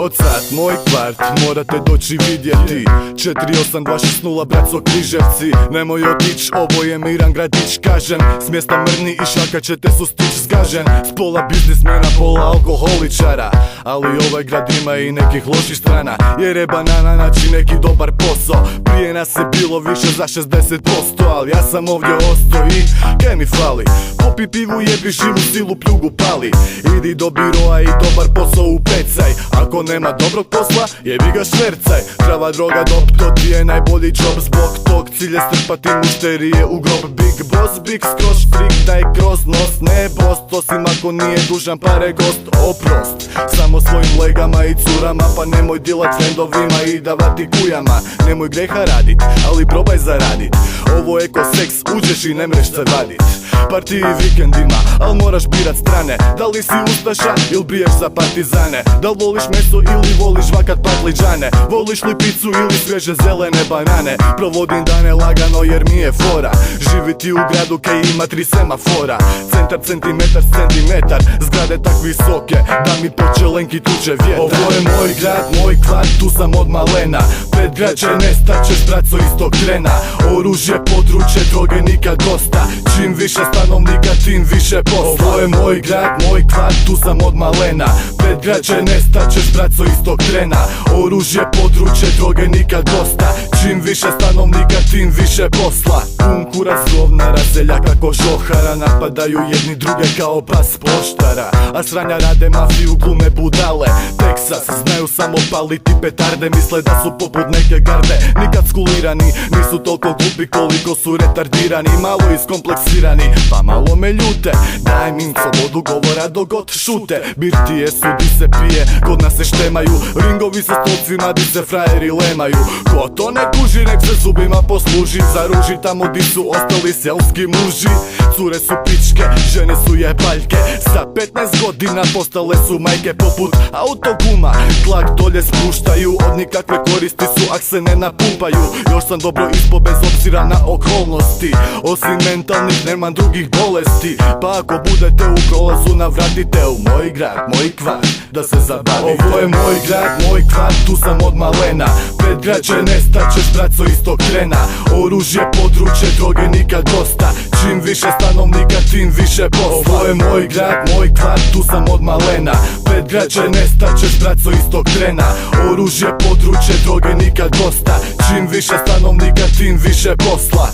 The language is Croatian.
Novocat, moj kvart, morate doći vidjeti 48260 braco Križevci. Nemoj otić, ovo je miran gradić, kažem. S mjesta Mrni i Šaka ćete sustić zgažen. S pola biznismena, pola alkoholičara. Ali ovaj grad ima i nekih loših strana, jer je banana naći neki dobar posao. Prije nas je bilo više za 60%, ali ja sam ovdje ostao i kaj mi fali? Popi pivu, jebi živu silu, pljugu pali. Idi do biroa i dobar posao u pecaj. Ako nema dobrog posla, jebi ga švercaj. Trava, droga, dop, to ti je najbolji job. Zbog tog cilja strpati mušterije u grob. Big boss, big skroz, freak, daj kroz nos. Ne bost, osim ako nije dužan pare gost. Oprost, samo svojim legama i curama. Pa nemoj dilat frendovima i davati kujama. Nemoj greha radit, ali probaj zaradit. Ovo je ko seks, uđeš i ne mreš se vadit. Partiji vikendima, al moraš birat strane. Da li si ustaša ili biješ za partizane? Da li voliš meso ili voliš žvakat patliđane? Voliš li picu ili svježe zelene banane? Provodim dane lagano jer mi je fora živiti u gradu kaj ima 3 semafora. Centar, centimetar, centimetar. Zgrade tak visoke da mi po čelenki tuče vjetar. Ovo je moj grad, moj kvart, tu sam od malena. Pred grad će nestat, ćeš braco iz tog trena. Oružje, područje, droge nikad dosta. Čim više stanovnika, tim više posla. Ovo je moj grad, moj kvart, tu sam od malena. Pred grad će nestat, ćeš braco iz tog trena. Oružje, područje, droge nikad dosta. Čim više stanovnika, tim više posla. Pun kurac govnara, seljaka ko žohara. Napadaju jedni druge kao pas poštara. A sranja rade mafiju, glume budale. Teksas, znaju samo paliti petarde. Misle da su poput neke garde. Nikad skulirani, nisu toliko glupi koliko su retardirani. Malo iskompleksirani, pa malo me ljute. Daj im slobodu govora dok god šute. Birtije sudi se pije, kod nas se štemaju. Ringovi sa stolcima di se frajeri lemaju. Ko to ne kuži, nek se zubima posluži. Zaruži tamo di su ostali selski muži. Cure su pičke, žene su jebaljke. Sa 15 godina postale su majke poput autoguma. Tlak dolje spuštaju, od nikakve koristi su ak se ne napumpaju. Još sam dobro ispod bez obzira na okolnosti. Osim mentalnih nemam drugih bolesti. Pa ako budete u prolazu navratite u moj grad, moj kvart, da se zabavite. Ovo je moj grad, moj kvart, tu sam od malena. Pred grad će nestat, ćeš braco iz tog trena. Oružje, područje, droge nikad dosta. Čim više stanovnika, tim više posla. Ovo je moj grad, moj kvart, tu sam od malena. Pred grad će nestat, ćeš braco iz tog trena. Oružje, područje, droge nikad dosta. Čim više stanovnika, tim više posla.